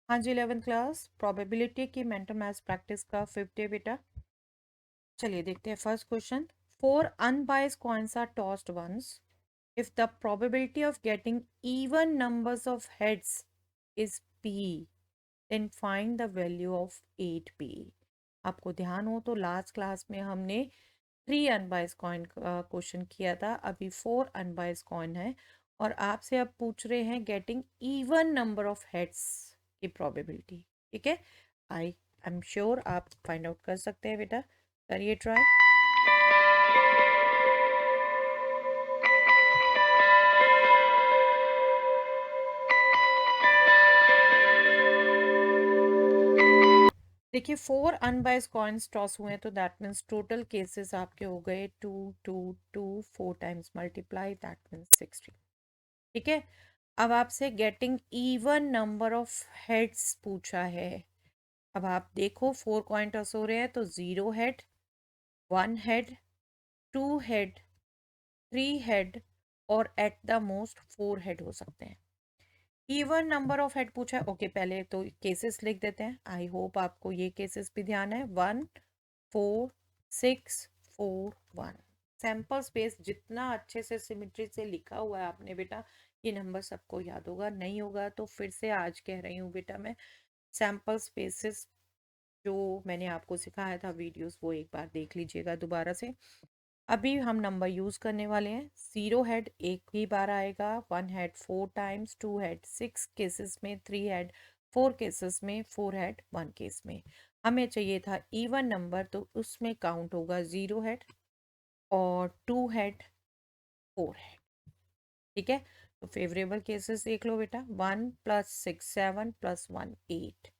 हाँ जी, 11th class probability की मेंटल मैथ्स प्रैक्टिस का 5th डे बेटा। चलिए देखते हैं first question. Four unbiased coins are tossed once. If the probability of getting even numbers of heads is p, then find the value of 8p। आपको ध्यान हो तो लास्ट क्लास में हमने 3 अनबाइस्ड कॉइन का क्वेश्चन किया था, अभी 4 अनबाइस्ड कॉइन है और आपसे अब पूछ रहे हैं getting even number of heads की प्रोबेबिलिटी। ठीक है, आई एम श्योर आप फाइंड आउट कर सकते हैं बेटा, करिए ट्राई। देखिए 4 अनबाइस्ड कॉइन्स टॉस हुए हैं तो दैट मीन्स टोटल केसेस आपके हो गए 2 2 2, 4 टाइम्स मल्टीप्लाई दैट मीन्स 16। ठीक है, अब आपसे getting even number of heads पूछा है। अब आप देखो 4 कॉइन टॉस हो रहे हैं तो 0 हेड, 1 हेड, 2 हेड, 3 हेड और एट द मोस्ट 4 हेड हो सकते हैं। इवन नंबर ऑफ हेड पूछा है। ओके, पहले तो केसेस लिख देते हैं। आई होप आपको ये केसेस भी ध्यान है। 1 4 6 4 1। सैंपल स्पेस जितना अच्छे से सिमिट्री से लिखा हुआ है आपने बेटा, ये नंबर सबको याद होगा। नहीं होगा तो फिर से आज कह रही हूँ बेटा मैं, सैंपल स्पेसेस जो मैंने आपको सिखाया था वीडियोस वो एक बार देख लीजिएगा दोबारा से। अभी हम नंबर यूज करने वाले हैं। 0 हेड एक ही बार आएगा, 1 हेड 4 टाइम्स, 2 हेड 6 केसेस में, 3 हेड 4 केसेस में, 4 हेड 1 केस में। हमें चाहिए था इवन नंबर तो उसमें काउंट होगा 0 हेड और 2 हेड 4 हेड। ठीक है, तो फेवरेबल केसेस देख लो बेटा। 1 + 6 7 + 1 8,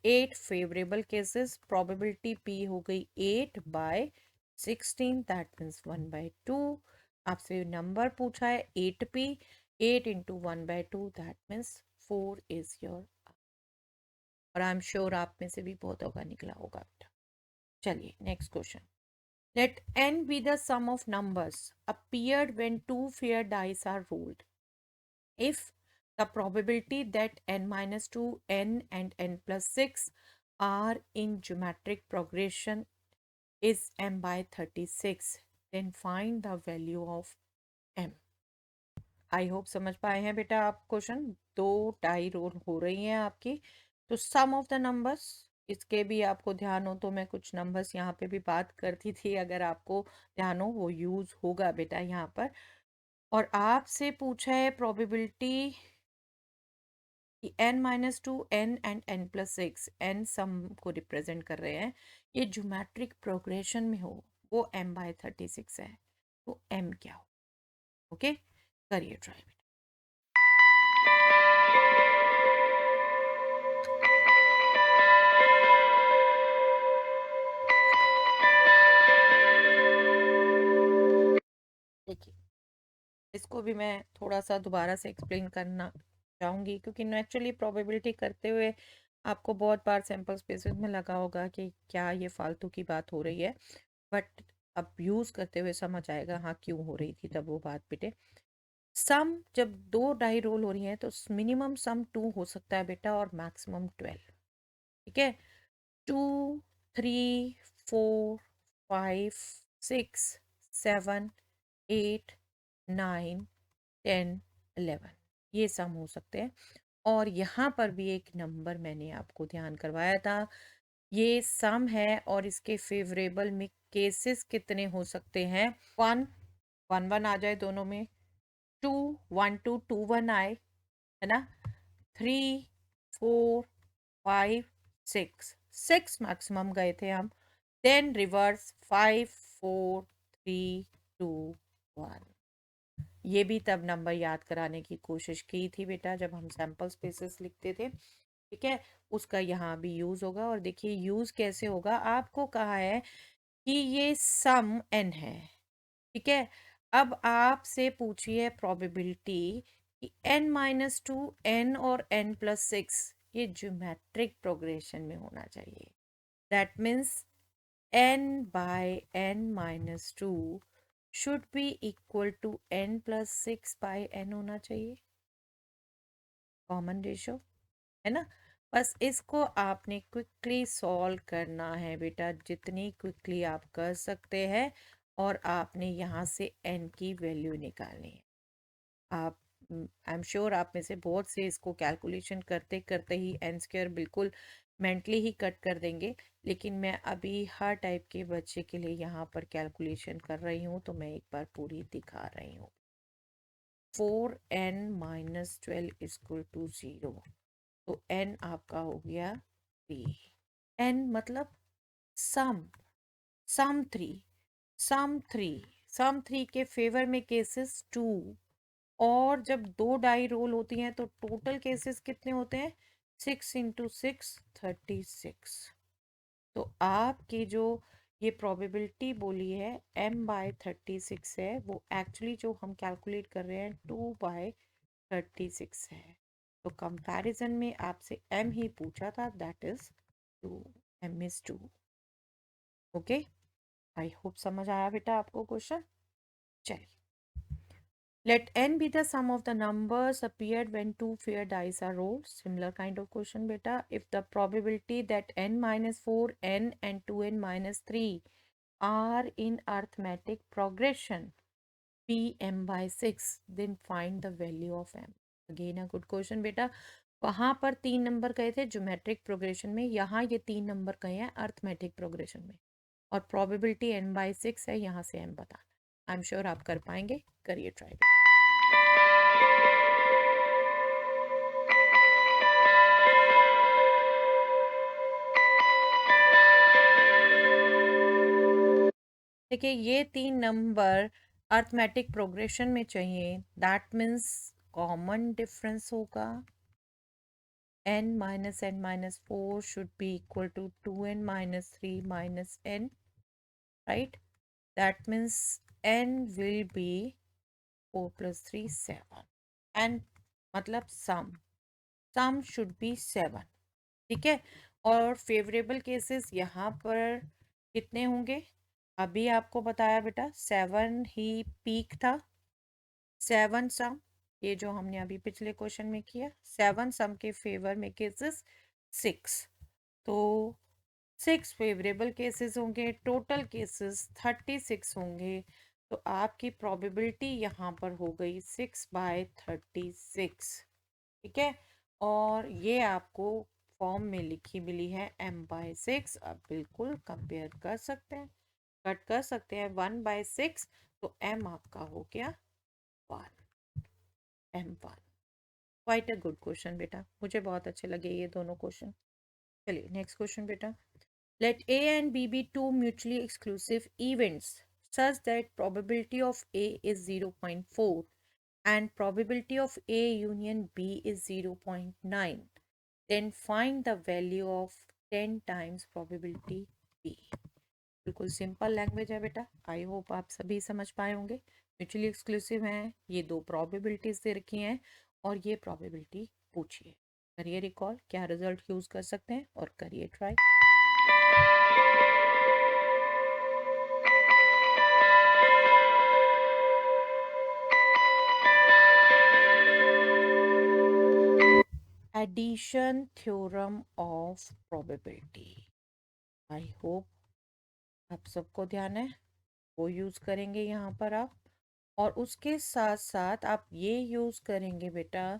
8 फेवरेबल केसेस। प्रोबेबिलिटी p हो गई 8/16, दैट मीन्स 1/2। आपसे नंबर पूछा है 8p, 8 × 1/2 that means 4 is your. और आई एम श्योर आप में से भी बहुत होगा निकला होगा बेटा। चलिए next question. Let n be the sum of numbers appeared when two fair dice are rolled. If the probability that n minus 2, n and n plus 6 are in geometric progression is m/36, then find the value of m. I hope समझ पाए हैं बेटा आप question. दो tie role हो रही हैं आपकी, तो सम ऑफ द नंबर्स, इसके भी आपको ध्यान हो तो मैं कुछ नंबर्स यहाँ पे भी बात करती थी, अगर आपको ध्यान हो वो यूज होगा बेटा यहाँ पर। और आपसे पूछा है प्रोबेबिलिटी कि n-2, n and n+6, n सम को रिप्रेजेंट कर रहे हैं, ये ज्योमेट्रिक प्रोग्रेशन में हो, वो m/36 है, तो m क्या हो। ओके, करिए ट्राई। देखिए इसको भी मैं थोड़ा सा दोबारा से एक्सप्लेन करना चाहूँगी, क्योंकि नेचुरली प्रोबेबिलिटी करते हुए आपको बहुत बार सैम्पल स्पेसेस में लगा होगा कि क्या ये फालतू की बात हो रही है, बट अब यूज़ करते हुए समझ आएगा हाँ क्यों हो रही थी तब वो बात बेटे। सम जब दो डाई रोल हो रही हैं तो मिनिमम सम 2 हो सकता है बेटा और मैक्सिमम 12। ठीक है, 2 3 4 5 6 7 8 9 10 11, ये सम हो सकते हैं। और यहाँ पर भी एक नंबर मैंने आपको ध्यान करवाया था, ये सम है और इसके फेवरेबल में केसेस कितने हो सकते हैं। 1 1 1 आ जाए दोनों में, 2 1 2 2 1 आए, है ना, 3 4 5 6 6 मैक्सिमम गए थे हम, देन रिवर्स 5 4 3 2 1। ये भी तब नंबर याद कराने की कोशिश की थी बेटा जब हम सैंपल स्पेसेस लिखते थे। ठीक है, उसका यहाँ भी यूज होगा। और देखिए यूज कैसे होगा, आपको कहा है कि ये सम n है। ठीक है, अब आपसे पूछिए प्रोबेबिलिटी कि n-2, n और n+6 ये ज्योमेट्रिक प्रोग्रेशन में होना चाहिए। That means n/n-2 should be equal to n+6/n होना चाहिए, कॉमन रेशो, है ना। बस इसको आपने क्विकली सॉल्व करना है बेटा, जितनी क्विकली आप कर सकते हैं, और आपने यहाँ से n की वैल्यू निकालनी है। आप आई एम श्योर आप में से बहुत से इसको कैलकुलेशन करते करते ही एन स्क्वायर बिल्कुल मेंटली ही कट कर देंगे, लेकिन मैं अभी हर टाइप के बच्चे के लिए यहाँ पर कैलकुलेशन कर रही हूँ, तो मैं एक बार पूरी दिखा रही हूँ। 4n-12 = 0, तो n आपका हो गया 3। n मतलब सम, सम 3, सम 3, सम 3 के फेवर में केसेस 2, और जब दो डाई रोल होती हैं तो टोटल केसेस कितने होते हैं? 6 × 6 36। तो आपकी जो ये प्रोबेबिलिटी बोली है m/36 है, वो एक्चुअली जो हम कैलकुलेट कर रहे हैं 2/36 है। तो कंपैरिजन में आपसे m ही पूछा था, that is 2, m is 2। Okay, I hope समझ आया बेटा आपको क्वेश्चन। चलिए, let n be the sum of the numbers appeared when two fair dice are rolled. Similar kind of question, beta. If the probability that n-4, n and 2n-3 are in arithmetic progression Pm/6, then find the value of m. Again a good question, beta. वहां पर 3 number गए थे geometric progression में, यहाँ ये 3 number गए हैं arithmetic progression में, और प्रोबेबिलिटी n/6 है, यहाँ से m बताना। आई एम श्योर आप कर पाएंगे, करिए ट्राई। देखिए, ये 3 नंबर अर्थमेटिक प्रोग्रेशन में चाहिए, दैट मीन्स कॉमन डिफरेंस होगा n-n-4 should be equal to 2n-3 minus n, right? That means n will be 4 + 3 7, and मतलब सम शुड बी 7, ठीक है। और फेवरेबल केसेस यहाँ पर कितने होंगे? अभी आपको बताया बेटा 7 ही पीक था, 7 सम, ये जो हमने अभी पिछले क्वेश्चन में किया, 7 सम के फेवर में केसेस 6, तो 6 फेवरेबल केसेस होंगे, टोटल केसेस 36 होंगे। तो आपकी प्रोबेबिलिटी यहाँ पर हो गई 6/36, ठीक है। और ये आपको फॉर्म में लिखी मिली है m/6। आप बिल्कुल कंपेयर कर सकते हैं, कट कर सकते हैं 1/6, तो m आपका हो गया 1, m1। Quite a good question बेटा, मुझे बहुत अच्छे लगे ये दोनों क्वेश्चन। चलिए नेक्स्ट क्वेश्चन बेटा। Let A and B be two mutually exclusive events such that probability of A is 0.4 and probability of A union B is 0.9. Then find the value of 10 times probability B. बिल्कुल simple language है बेटा, आई hope आप सभी समझ पाए होंगे। Mutually exclusive हैं, ये दो प्रोबेबिलिटीज दे रखी हैं, और ये प्रोबेबिलिटी पूछिए। करिए रिकॉल, क्या रिजल्ट यूज कर सकते हैं, और करिए try. Addition theorem of probability, I hope आप सबको ध्यान है, वो यूज करेंगे यहाँ पर आप। और उसके साथ साथ आप ये यूज करेंगे बेटा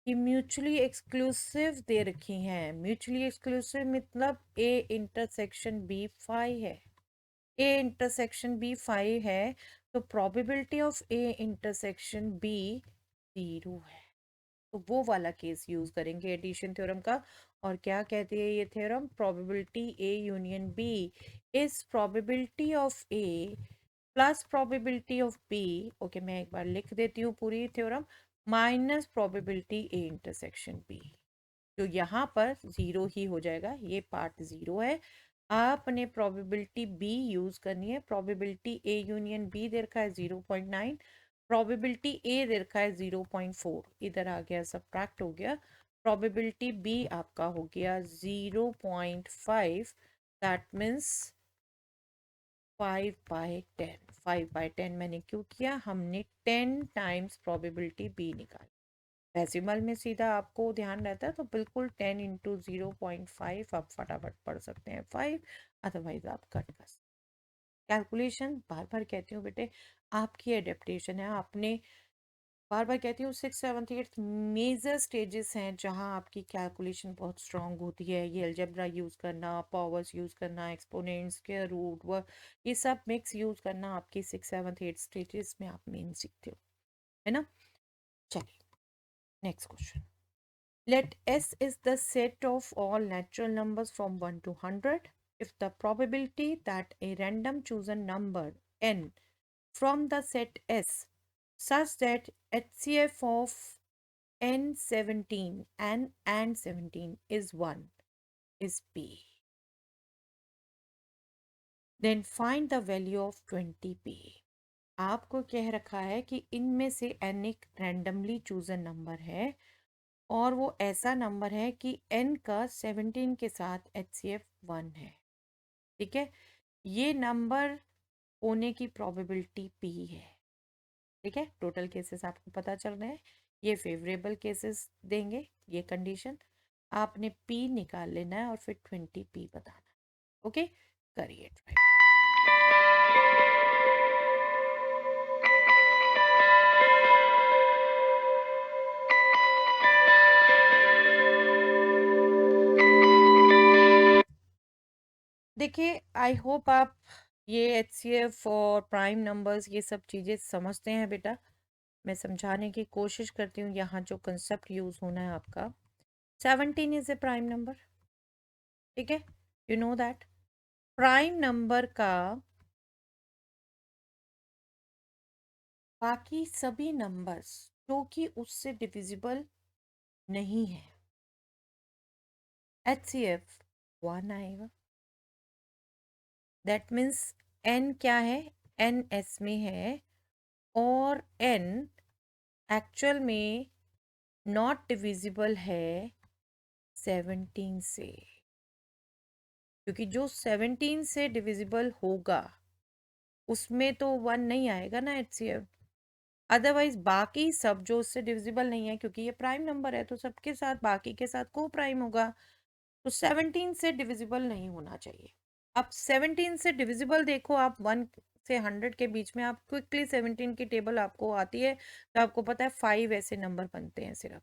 कि म्यूचुअली एक्सक्लूसिव दे रखी हैं। म्यूचुअली एक्सक्लूसिव मतलब ए इंटरसेक्शन बी 5 है, ए इंटरसेक्शन बी 5 है, तो probability of A intersection B 0 है। तो वो वाला केस यूज करेंगे एडिशन थ्योरम का। और क्या कहती है ये theorem? Probability A union B is probability of A plus probability of B, okay मैं एक बार लिख देती हूँ पूरी theorem, minus probability A intersection B, जो यहाँ पर 0 ही हो जाएगा, ये पार्ट 0 है। आपने प्रोबेबिलिटी बी यूज करनी है। प्रोबेबिलिटी ए यूनियन बी दे रखा है 0.9, प्रोबेबिलिटी ए दे रखा है 0.4, इधर आ गया सब्ट्रैक्ट हो गया, प्रोबेबिलिटी बी आपका हो गया 0.5, दैट मीन्स 5/10। 5/10 मैंने क्यों किया? हमने 10 टाइम्स प्रोबेबिलिटी बी निकाली, डेसिमल में सीधा आपको ध्यान रहता है तो बिल्कुल 10 इंटू 0.5 आप फटाफट पढ़ सकते हैं 5, अदरवाइज आप कट कर सकते। कैलकुलेशन बार बार कहती हूँ बेटे, आपकी एडेप्टेशन है। आपने बार बार कहती हूँ 6, 7, 8 मेजर स्टेजेस हैं जहाँ आपकी कैलकुलेशन बहुत स्ट्रांग होती है। ये अलजेब्रा यूज़ करना, पावर्स यूज़ करना, एक्सपोनेंट्स, स्क्वायर रूट, व ये सब मिक्स यूज़ करना आपकी 6, 7, 8 स्टेजेस में आप मेन सीखते हो, है ना। चलिए next question. Let S is the set of all natural numbers from 1 to 100. If the probability that a random chosen number n from the set S such that HCF of n17 and 17 is 1 is P. Then find the value of 20P. आपको कह रखा है कि इनमें से n एक randomly chosen number है और वो ऐसा नंबर है कि n का 17 के साथ HCF 1 है। ठीक है, ये नंबर होने की प्रोबेबिलिटी p है। ठीक है, टोटल केसेस आपको पता चल रहे हैं, ये फेवरेबल केसेस देंगे ये कंडीशन। आपने p निकाल लेना है और फिर 20p बताना है। ओके, करिए ट्राई। देखिए आई होप आप ये HCF और प्राइम नंबर्स ये सब चीज़ें समझते हैं बेटा। मैं समझाने की कोशिश करती हूँ, यहाँ जो कंसेप्ट यूज़ होना है आपका, 17 इज ए प्राइम नंबर। ठीक है, you know that prime number का बाकी सभी नंबर्स जो कि उससे डिविजिबल नहीं है, HCF 1 आएगा। दैट मीन्स n क्या है, n s में है और n एक्चुअल में नॉट डिविजिबल है 17 से, क्योंकि जो 17 से डिविजिबल होगा उसमें तो 1 नहीं आएगा ना HCF। अदरवाइज बाकी सब जो उससे डिविजिबल नहीं है, क्योंकि ये प्राइम नंबर है तो सबके साथ बाकी के साथ को प्राइम होगा, तो 17 से डिविजिबल नहीं होना चाहिए। अब 17 से डिविजिबल देखो आप 1 से 100 के बीच में, आप क्विकली 17 की टेबल आपको आती है तो आपको पता है 5 ऐसे नंबर बनते हैं सिर्फ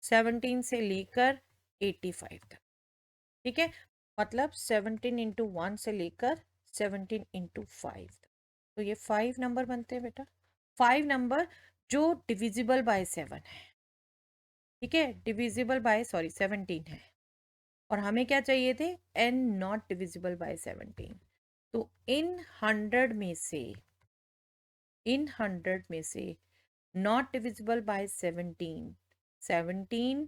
17 से लेकर 85 तक। ठीक है, मतलब 17 इंटू 1 से लेकर 17 इंटू 5 तक, तो ये 5 नंबर बनते हैं बेटा। 5 नंबर जो डिविजिबल बाय 7 है। ठीक है, डिविजिबल बाय 17 है और हमें क्या चाहिए थे, n नॉट डिविजिबल बाय 17। तो इन हंड्रेड में से नॉट डिविजिबल बाय 17, 17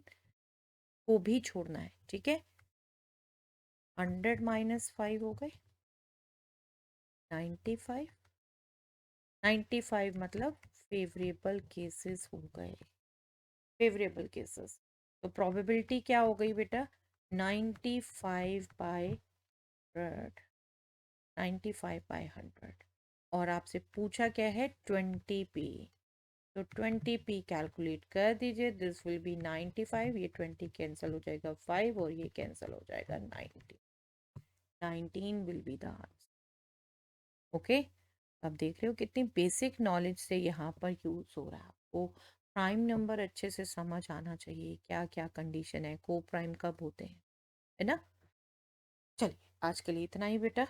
को भी छोड़ना है। ठीक है, 100 माइनस 5 हो गए 95। 95 मतलब फेवरेबल केसेस हो गए, फेवरेबल केसेस। तो प्रोबेबिलिटी क्या हो गई बेटा, 95 बाय 100, 95 बाय 100। और आपसे पूछा क्या है, 20p। तो 20p कैलकुलेट कर दीजिए, दिस विल बी 95, ये 20 कैंसिल हो जाएगा 5 और ये कैंसिल हो जाएगा 90, 19 will be the answer. Okay, अब देख रहे हो कितनी बेसिक नॉलेज से यहाँ पर यूज हो रहा है। आपको प्राइम नंबर अच्छे से समझ आना चाहिए, क्या क्या कंडीशन है, को प्राइम कब होते हैं, है ना। चलिए आज के लिए इतना ही बेटा।